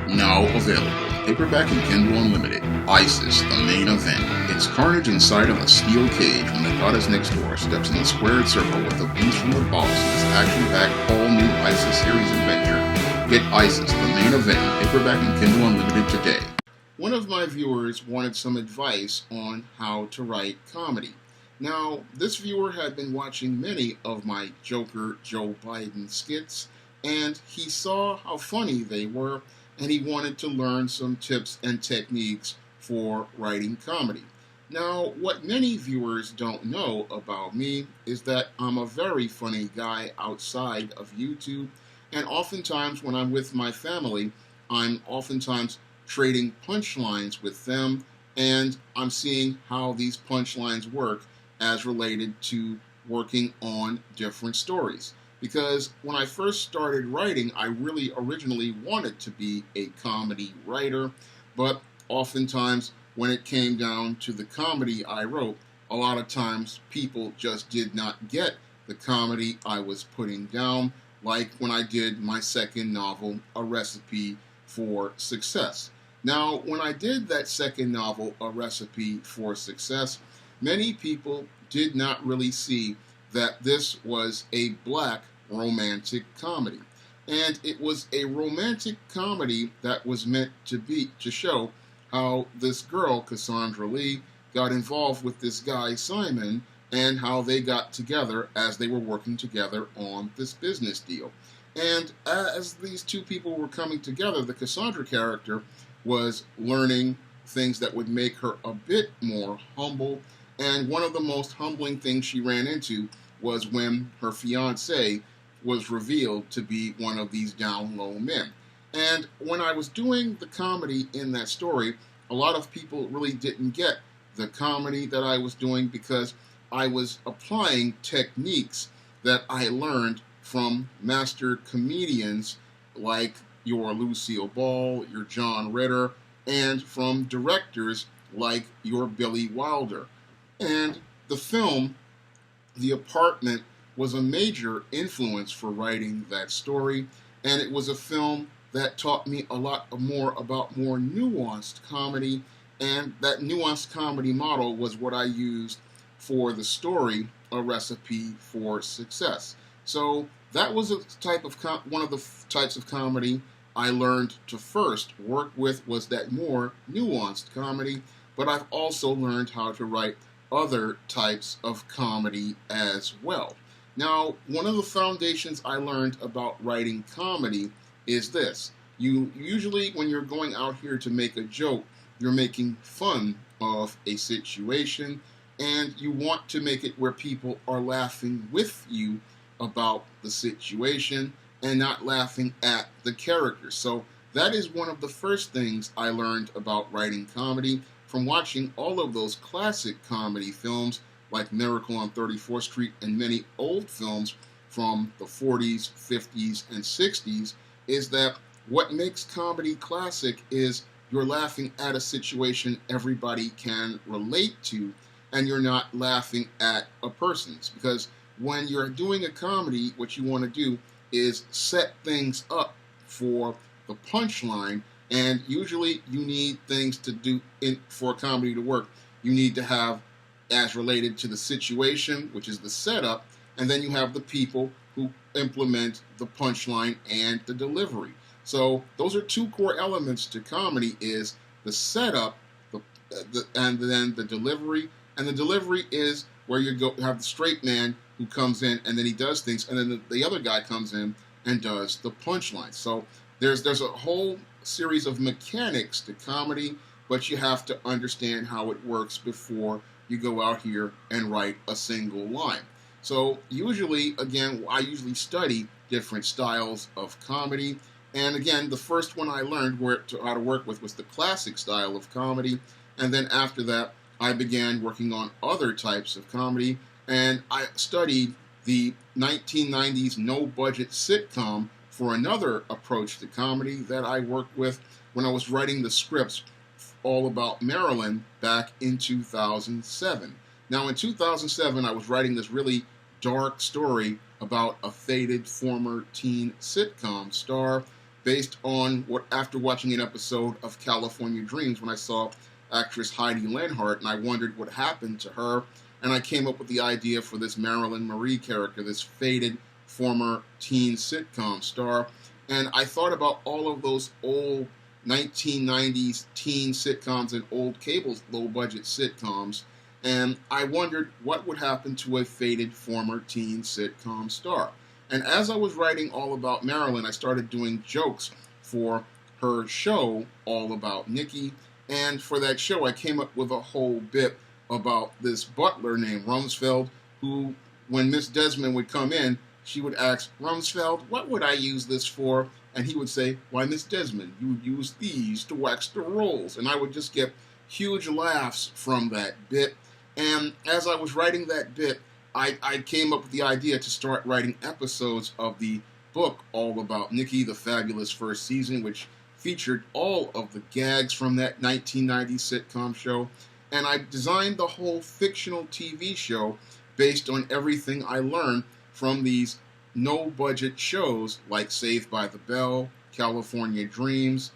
Now available, paperback and Kindle Unlimited. ISIS, the main event. It's carnage inside of a steel cage when the goddess next door steps in the squared circle with the beast from the boss in this action-packed all-new ISIS series adventure. Get ISIS, the main event, paperback and Kindle Unlimited today. One of my viewers wanted some advice on how to write comedy. Now, this viewer had been watching many of my Joker Joe Biden skits, and he saw how funny they were, and he wanted to learn some tips and techniques for writing comedy. Now, what many viewers don't know about me is that I'm a very funny guy outside of YouTube, and oftentimes when I'm with my family, I'm oftentimes trading punchlines with them, and I'm seeing how these punchlines work as related to working on different stories. Because when I first started writing, I really originally wanted to be a comedy writer, but oftentimes when it came down to the comedy I wrote, a lot of times people just did not get the comedy I was putting down, like when I did my second novel, A Recipe for Success. Now, when I did that second novel, A Recipe for Success, many people did not really see that this was a black romantic comedy. And it was a romantic comedy that was meant to show how this girl, Cassandra Lee, got involved with this guy, Simon, and how they got together as they were working together on this business deal. And as these two people were coming together, the Cassandra character was learning things that would make her a bit more humble. And one of the most humbling things she ran into was when her fiancé was revealed to be one of these down low men. And when I was doing the comedy in that story, a lot of people really didn't get the comedy that I was doing because I was applying techniques that I learned from master comedians like your Lucille Ball, your John Ritter, and from directors like your Billy Wilder. And the film, The Apartment, was a major influence for writing that story, and it was a film that taught me a lot more about more nuanced comedy, and that nuanced comedy model was what I used for the story, A Recipe for Success. So that was a type of one of the types of comedy I learned to first work with, was that more nuanced comedy, but I've also learned how to write other types of comedy as well. Now, one of the foundations I learned about writing comedy is this. You usually, when you're going out here to make a joke, you're making fun of a situation, and you want to make it where people are laughing with you about the situation and not laughing at the character. So that is one of the first things I learned about writing comedy from watching all of those classic comedy films like Miracle on 34th Street and many old films from the 40s, 50s, and 60s, is that what makes comedy classic is you're laughing at a situation everybody can relate to, and you're not laughing at a person's. Because when you're doing a comedy, what you want to do is set things up for the punchline, and usually you need things to do for a comedy to work. You need to have as related to the situation, which is the setup, and then you have the people who implement the punchline and the delivery. So those are two core elements to comedy: is the setup, and then the delivery. And the delivery is where you have the straight man who comes in and then he does things, and then the other guy comes in and does the punchline. So there's a whole series of mechanics to comedy, but you have to understand how it works before you go out here and write a single line. So usually, again, I usually study different styles of comedy. And again, the first one I learned how to work with was the classic style of comedy. And then after that, I began working on other types of comedy. And I studied the 1990s no-budget sitcom for another approach to comedy that I worked with when I was writing the scripts all about Maryland back in 2007. Now, in 2007, I was writing this really dark story about a faded former teen sitcom star based on what after watching an episode of California Dreams when I saw actress Heidi Lenhart, and I wondered what happened to her, and I came up with the idea for this Marilyn Marie character, this faded former teen sitcom star, and I thought about all of those old 1990s teen sitcoms and old cable low-budget sitcoms, and I wondered what would happen to a faded former teen sitcom star. And as I was writing all about Marilyn, I started doing jokes for her show, All About Nikki, and for that show I came up with a whole bit about this butler named Rumsfeld, who, when Miss Desmond would come in, she would ask, "Rumsfeld, what would I use this for?" And he would say, "Why, Miss Desmond, you would use these to wax the rolls." And I would just get huge laughs from that bit. And as I was writing that bit, I came up with the idea to start writing episodes of the book All About Nikki, the fabulous first season, which featured all of the gags from that 1990s sitcom show. And I designed the whole fictional TV show based on everything I learned from these no-budget shows like Saved by the Bell, California Dreams,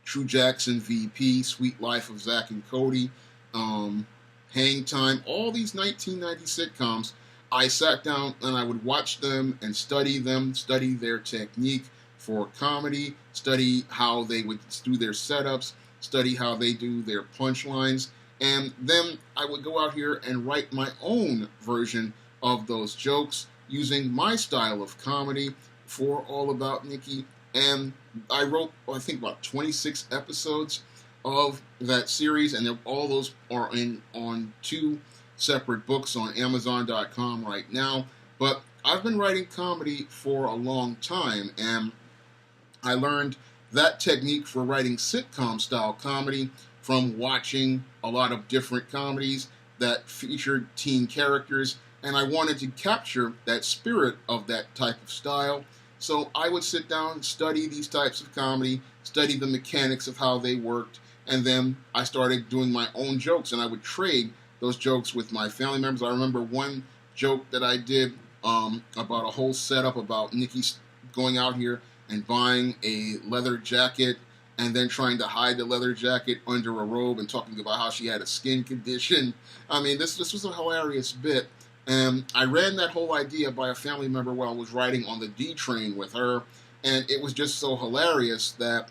True Jackson VP, Sweet Life of Zack and Cody, Hang Time, all these 1990 sitcoms. I sat down and I would watch them and study them, study their technique for comedy, study how they would do their setups, study how they do their punchlines, and then I would go out here and write my own version of those jokes using my style of comedy for All About Nikki. And I wrote, I think, about 26 episodes of that series, and all those are on 2 separate books on Amazon.com right now. But I've been writing comedy for a long time, and I learned that technique for writing sitcom-style comedy from watching a lot of different comedies that featured teen characters, and I wanted to capture that spirit of that type of style. So I would sit down, study these types of comedy, study the mechanics of how they worked, and then I started doing my own jokes, and I would trade those jokes with my family members. I remember one joke that I did about a whole setup about Nikki going out here and buying a leather jacket and then trying to hide the leather jacket under a robe and talking about how she had a skin condition. I mean, this was a hilarious bit. And I ran that whole idea by a family member while I was riding on the D train with her, and it was just so hilarious that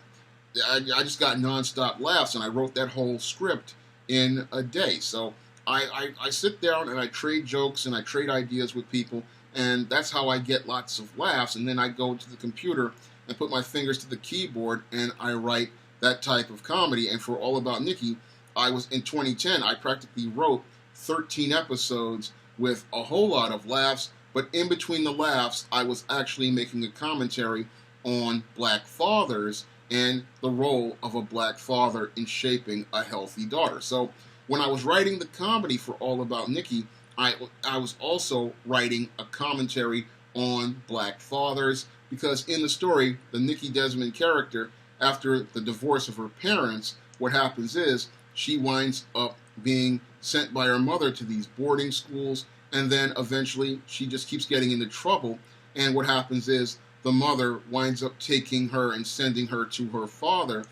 I just got nonstop laughs, and I wrote that whole script in a day. So I sit down and I trade jokes and I trade ideas with people, and that's how I get lots of laughs. And then I go to the computer and put my fingers to the keyboard and I write that type of comedy. And for All About Nikki, in 2010, I practically wrote 13 episodes with a whole lot of laughs, but in between the laughs, I was actually making a commentary on black fathers and the role of a black father in shaping a healthy daughter. So when I was writing the comedy for All About Nikki, I was also writing a commentary on black fathers, because in the story, the Nikki Desmond character, after the divorce of her parents, what happens is she winds up being sent by her mother to these boarding schools, and then eventually she just keeps getting into trouble, and what happens is the mother winds up taking her and sending her to her father,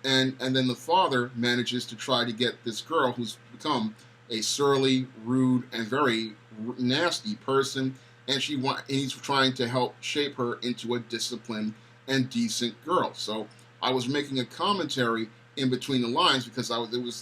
and then the father manages to try to get this girl who's become a surly, rude, and very nasty person, and he's trying to help shape her into a disciplined and decent girl. So I was making a commentary in between the lines, because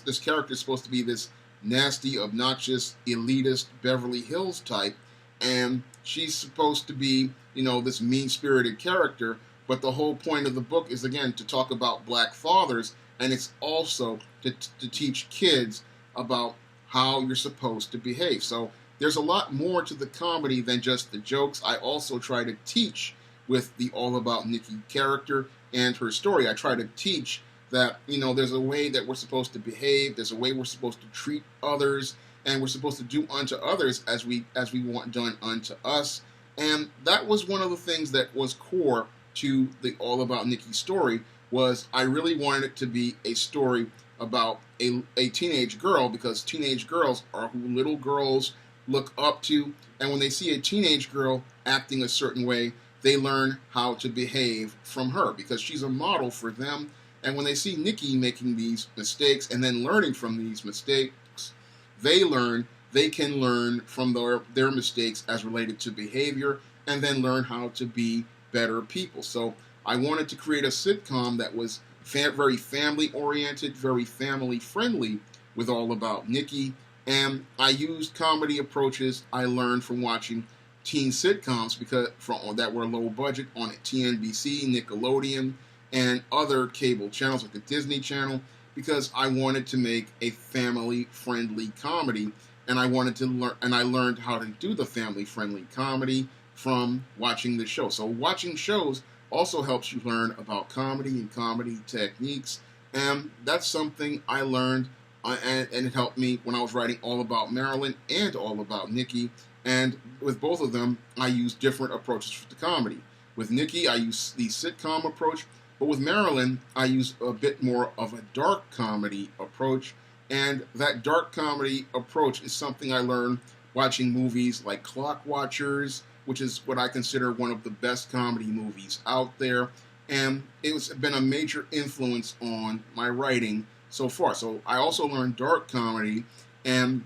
this character is supposed to be this nasty, obnoxious, elitist Beverly Hills type, and she's supposed to be, this mean-spirited character, but the whole point of the book is, again, to talk about black fathers, and it's also to teach kids about how you're supposed to behave. So there's a lot more to the comedy than just the jokes. I also try to teach with the All About Nikki character and her story. I try to teach that, there's a way that we're supposed to behave, there's a way we're supposed to treat others, and we're supposed to do unto others as we want done unto us. And that was one of the things that was core to the All About Nikki story, was I really wanted it to be a story about a teenage girl, because teenage girls are who little girls look up to, and when they see a teenage girl acting a certain way, they learn how to behave from her because she's a model for them. And when they see Nikki making these mistakes and then learning from these mistakes, they can learn from their mistakes as related to behavior and then learn how to be better people. So I wanted to create a sitcom that was very family oriented, very family friendly, with all about Nikki. And I used comedy approaches I learned from watching teen sitcoms that were low budget on TNBC, Nickelodeon, and other cable channels like the Disney Channel, because I wanted to make a family-friendly comedy, and I learned how to do the family-friendly comedy from watching the show. So watching shows also helps you learn about comedy and comedy techniques, and that's something I learned, and it helped me when I was writing All About Marilyn and All About Nikki. And with both of them, I use different approaches for the comedy. With Nikki, I use the sitcom approach, but with Marilyn, I use a bit more of a dark comedy approach. And that dark comedy approach is something I learned watching movies like Clock Watchers, which is what I consider one of the best comedy movies out there. And it's been a major influence on my writing so far. So I also learned dark comedy, and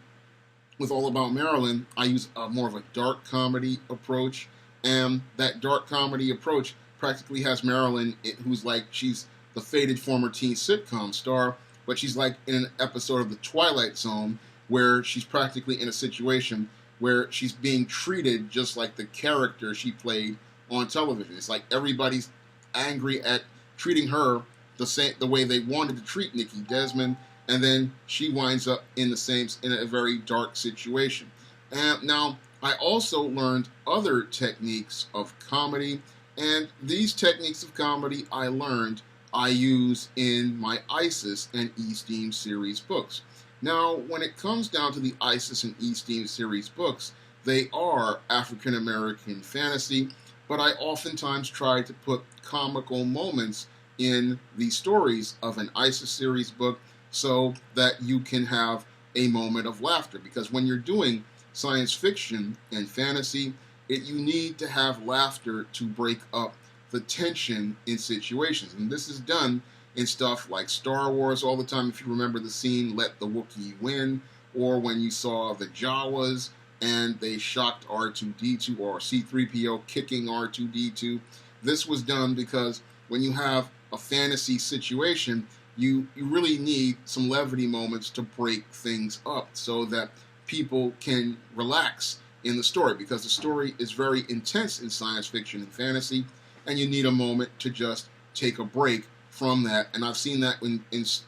with All About Marilyn, I use more of a dark comedy approach, and that dark comedy approach practically has Marilyn, who's like, she's the faded former teen sitcom star, but she's like in an episode of The Twilight Zone where she's practically in a situation where she's being treated just like the character she played on television. It's like everybody's angry at treating her the way they wanted to treat Nikki Desmond, and then she winds up in a very dark situation. And now, I also learned other techniques of comedy, and these techniques of comedy I use in my ISIS and E-Steam series books. Now, when it comes down to the ISIS and E-Steam series books, they are African American fantasy, but I oftentimes try to put comical moments in the stories of an ISIS series book so that you can have a moment of laughter. Because when you're doing science fiction and fantasy, you need to have laughter to break up the tension in situations. And this is done in stuff like Star Wars all the time. If you remember the scene, Let the Wookiee Win, or when you saw the Jawas and they shocked R2-D2, or C-3PO kicking R2-D2. This was done because when you have a fantasy situation, you really need some levity moments to break things up so that people can relax in the story, because the story is very intense in science fiction and fantasy, and you need a moment to just take a break from that. And I've seen that in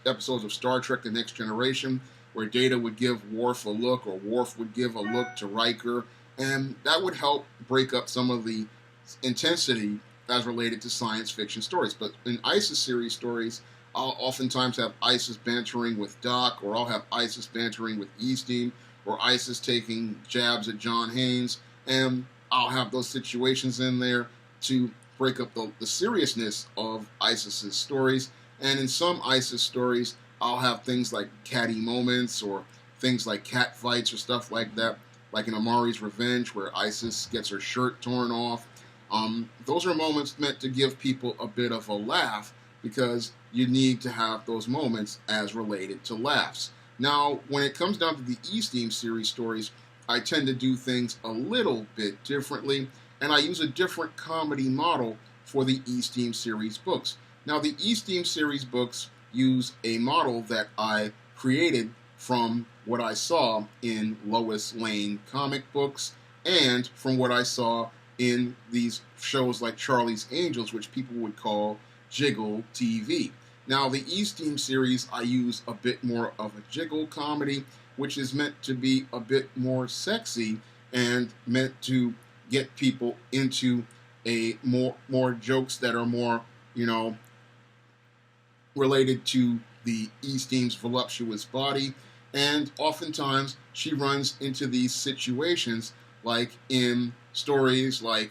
episodes of Star Trek The Next Generation, where Data would give Worf a look, or Worf would give a look to Riker, and that would help break up some of the intensity as related to science fiction stories. But in ISIS series stories, I'll oftentimes have ISIS bantering with Doc, or I'll have ISIS bantering with E-Steam, or ISIS taking jabs at John Haynes, and I'll have those situations in there to break up the seriousness of ISIS's stories. And in some ISIS stories, I'll have things like catty moments, or things like cat fights, or stuff like that, like in Amari's Revenge, where ISIS gets her shirt torn off. Those are moments meant to give people a bit of a laugh, because you need to have those moments as related to laughs. Now, when it comes down to the E-Steam series stories, I tend to do things a little bit differently, and I use a different comedy model for the E-Steam series books. Now, the E-Steam series books use a model that I created from what I saw in Lois Lane comic books, and from what I saw in these shows like Charlie's Angels, which people would call Jiggle TV. Now, the E-Steam series, I use a bit more of a jiggle comedy, which is meant to be a bit more sexy and meant to get people into a more jokes that are more, related to the E-Steam's voluptuous body. And oftentimes she runs into these situations, like in stories like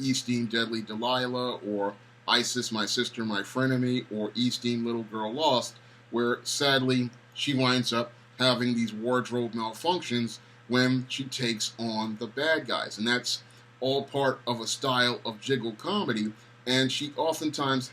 E-Steam Deadly Delilah, or ISIS My Sister My Frenemy, or E-Steam Little Girl Lost, where sadly she winds up having these wardrobe malfunctions when she takes on the bad guys. And that's all part of a style of jiggle comedy, and she oftentimes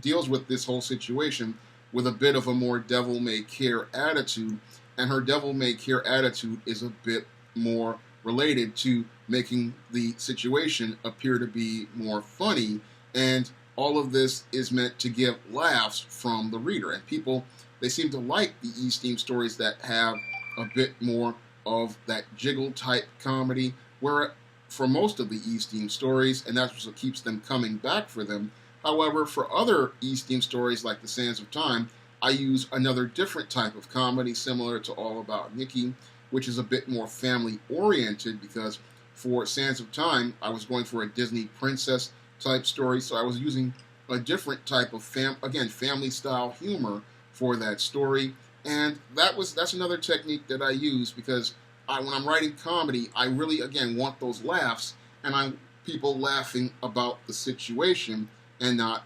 deals with this whole situation with a bit of a more devil-may-care attitude, and her devil-may-care attitude is a bit more related to making the situation appear to be more funny, and all of this is meant to give laughs from the reader. And people, they seem to like the E-Steam stories that have a bit more of that jiggle type comedy, where for most of the E-Steam stories, and that's what keeps them coming back for them. However, for other E-Steam stories like The Sands of Time, I use another different type of comedy similar to All About Nikki, which is a bit more family-oriented, because for Sands of Time, I was going for a Disney princess type story, so I was using a different type of family-style humor for that story, and that's another technique that I use, because when I'm writing comedy, I really, again, want those laughs, and I want people laughing about the situation and not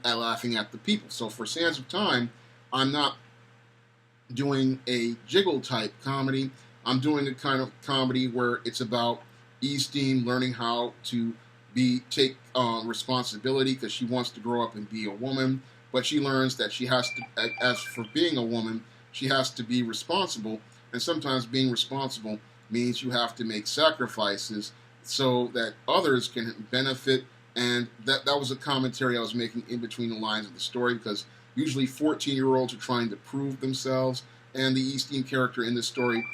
laughing at the people. So for Sands of Time, I'm not doing a jiggle type comedy. I'm doing a kind of comedy where it's about E-Steam learning how to take responsibility, because she wants to grow up and be a woman, but she learns that she has to, as for being a woman, she has to be responsible, and sometimes being responsible means you have to make sacrifices so that others can benefit. And that was a commentary I was making in between the lines of the story, because usually 14-year-olds are trying to prove themselves, and the E-Steam character in this story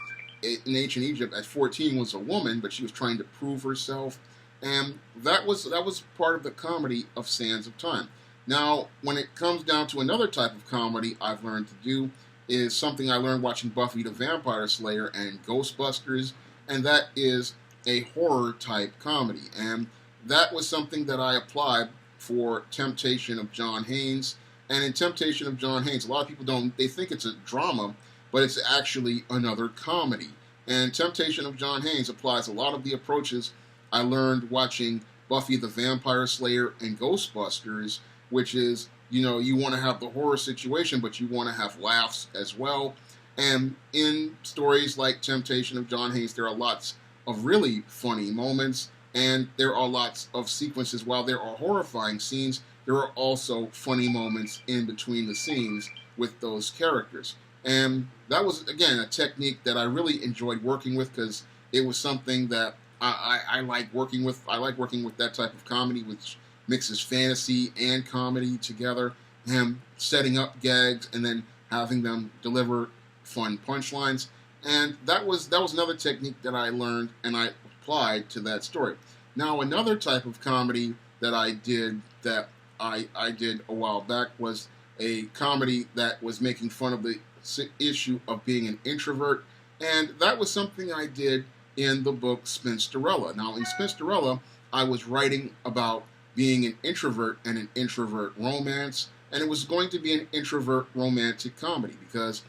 in ancient Egypt at 14 was a woman, but she was trying to prove herself, and that was part of the comedy of Sands of Time. Now, when it comes down to another type of comedy I've learned to do, is something I learned watching Buffy the Vampire Slayer and Ghostbusters, and that is a horror type comedy. And that was something that I applied for Temptation of John Haynes. And in Temptation of John Haynes, a lot of people they think it's a drama, but it's actually another comedy. And Temptation of John Haynes applies a lot of the approaches I learned watching Buffy the Vampire Slayer and Ghostbusters, which is, you want to have the horror situation, but you want to have laughs as well. And in stories like Temptation of John Haynes, there are lots of really funny moments, and there are lots of sequences. While there are horrifying scenes, there are also funny moments in between the scenes with those characters. And that was, again, a technique that I really enjoyed working with, because it was something that I like working with. I like working with that type of comedy, which mixes fantasy and comedy together, and setting up gags and then having them deliver fun punchlines. And that was another technique that I learned and I applied to that story. Now, another type of comedy that I did a while back was a comedy that was making fun of the issue of being an introvert, and that was something I did in the book Spinsterella. Now, in Spinsterella, I was writing about being an introvert and an introvert romance, and it was going to be an introvert romantic comedy, because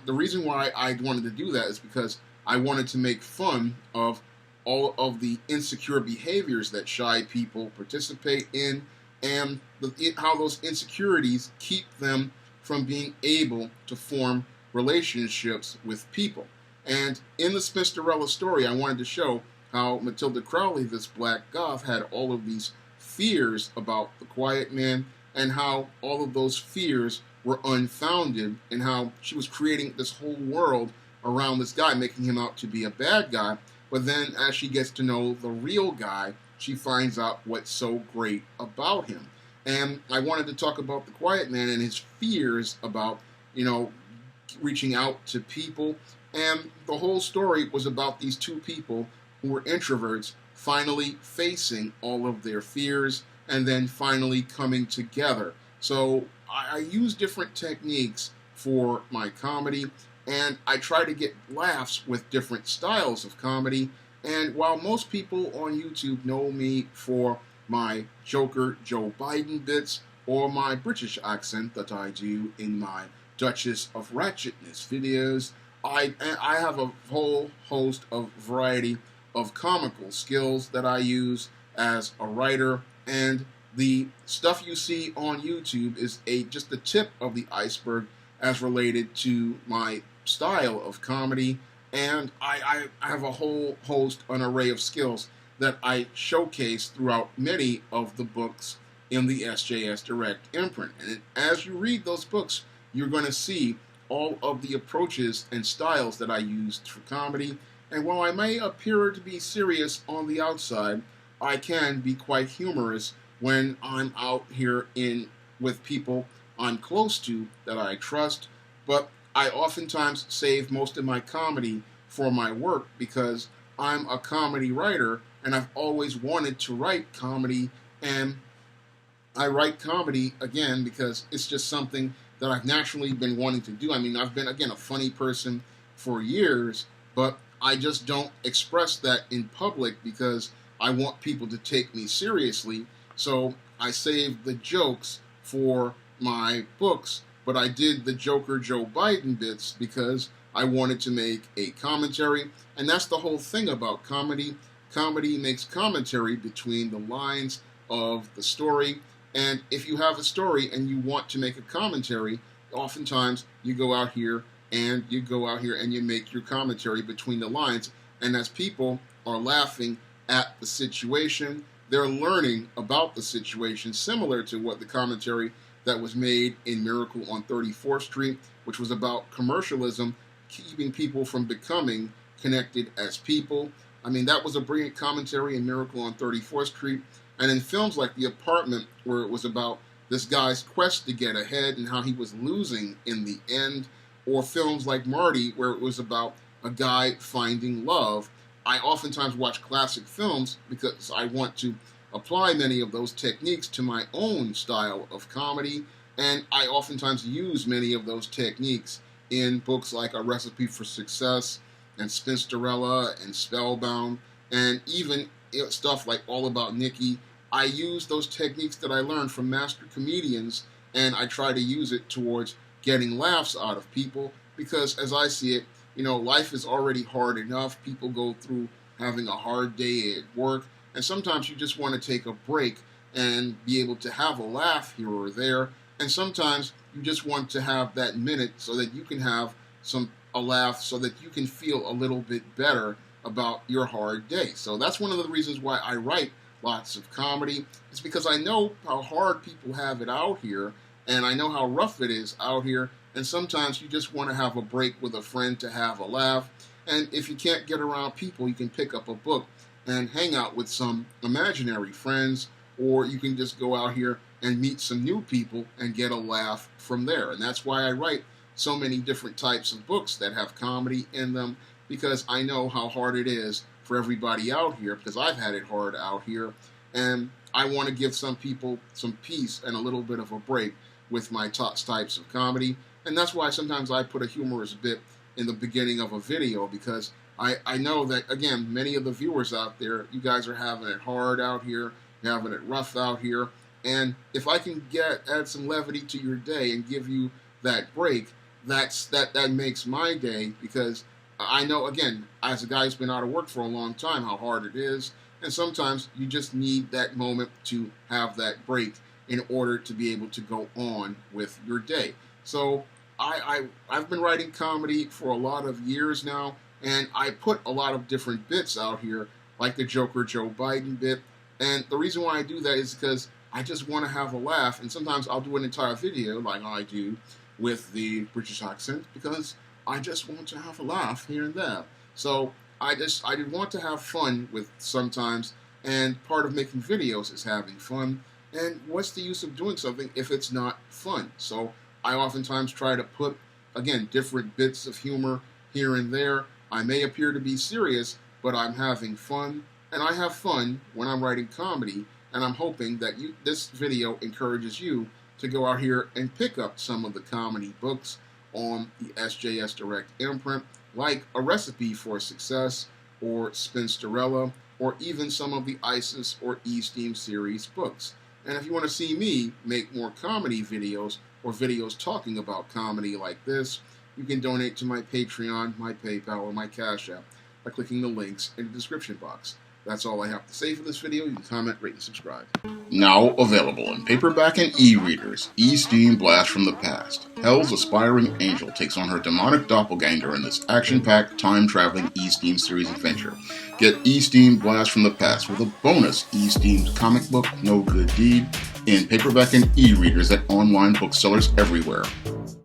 the reason why I wanted to do that is because I wanted to make fun of all of the insecure behaviors that shy people participate in, and how those insecurities keep them from being able to form relationships with people. And in the Spinsterella story, I wanted to show how Matilda Crowley, this black goth, had all of these fears about the Quiet Man, and how all of those fears were unfounded, and how she was creating this whole world around this guy, making him out to be a bad guy. But then as she gets to know the real guy, she finds out what's so great about him. And I wanted to talk about the Quiet Man and his fears about, reaching out to people. And the whole story was about these two people who were introverts finally facing all of their fears and then finally coming together. So I use different techniques for my comedy, and I try to get laughs with different styles of comedy. And while most people on YouTube know me for my Joker Joe Biden bits or my British accent that I do in my Duchess of Ratchetness videos, I have a whole host of variety of comical skills that I use as a writer, and the stuff you see on YouTube is just the tip of the iceberg as related to my style of comedy, and I have a whole host, an array of skills that I showcase throughout many of the books in the SJS Direct imprint. And as you read those books, you're going to see all of the approaches and styles that I used for comedy. And while I may appear to be serious on the outside, I can be quite humorous when I'm out here with people I'm close to that I trust. But I oftentimes save most of my comedy for my work because I'm a comedy writer and I've always wanted to write comedy, and I write comedy again because it's just something that I've naturally been wanting to do. I mean, I've been, again, a funny person for years, but I just don't express that in public because I want people to take me seriously. So I save the jokes for my books, but I did the Joker Joe Biden bits because I wanted to make a commentary, and that's the whole thing about comedy. Comedy makes commentary between the lines of the story, and if you have a story and you want to make a commentary, oftentimes you go out here and you make your commentary between the lines, and as people are laughing at the situation, they're learning about the situation, similar to what the commentary that was made in Miracle on 34th Street, which was about commercialism keeping people from becoming connected as people. I mean, that was a brilliant commentary in Miracle on 34th Street. And in films like The Apartment, where it was about this guy's quest to get ahead and how he was losing in the end, or films like Marty, where it was about a guy finding love, I oftentimes watch classic films because I want to apply many of those techniques to my own style of comedy, and I oftentimes use many of those techniques in books like A Recipe for Success and Spinsterella and Spellbound, and even stuff like All About Nikki. I use those techniques that I learned from master comedians, and I try to use it towards getting laughs out of people, because as I see it, life is already hard enough. People go through having a hard day at work, and sometimes you just want to take a break and be able to have a laugh here or there, and sometimes you just want to have that minute so that you can have a laugh, so that you can feel a little bit better about your hard day. So that's one of the reasons why I write lots of comedy. It's because I know how hard people have it out here, and I know how rough it is out here, and sometimes you just want to have a break with a friend to have a laugh. And if you can't get around people, you can pick up a book and hang out with some imaginary friends, or you can just go out here and meet some new people and get a laugh from there. And that's why I write so many different types of books that have comedy in them, because I know how hard it is for everybody out here, because I've had it hard out here, and I want to give some people some peace and a little bit of a break with my types of comedy. And that's why sometimes I put a humorous bit in the beginning of a video, because I know that, again, many of the viewers out there, you guys are having it hard out here, you're having it rough out here, and if I can add some levity to your day and give you that break, that makes my day, because I know, again, as a guy who's been out of work for a long time, how hard it is, and sometimes you just need that moment to have that break in order to be able to go on with your day. So I've been writing comedy for a lot of years now, and I put a lot of different bits out here, like the Joker Joe Biden bit, and the reason why I do that is because I just want to have a laugh, and sometimes I'll do an entire video, like I do with the British accent, because I just want to have a laugh here and there. So I did want to have fun with sometimes, and part of making videos is having fun, and what's the use of doing something if it's not fun? So I oftentimes try to put, again, different bits of humor here and there. I may appear to be serious, but I'm having fun, and I have fun when I'm writing comedy, and I'm hoping that this video encourages you to go out here and pick up some of the comedy books on the SJS Direct imprint, like A Recipe for Success, or Spinsterella, or even some of the ISIS or E-Steam series books. And if you want to see me make more comedy videos, or videos talking about comedy like this, you can donate to my Patreon, my PayPal, or my Cash App by clicking the links in the description box. That's all I have to say for this video. You can comment, rate, and subscribe. Now available in paperback and e-readers, E-Steam Blast from the Past. Hell's aspiring angel takes on her demonic doppelganger in this action-packed, time-traveling E-Steam series adventure. Get E-Steam Blast from the Past with a bonus E-Steam comic book, No Good Deed, in paperback and e-readers at online booksellers everywhere.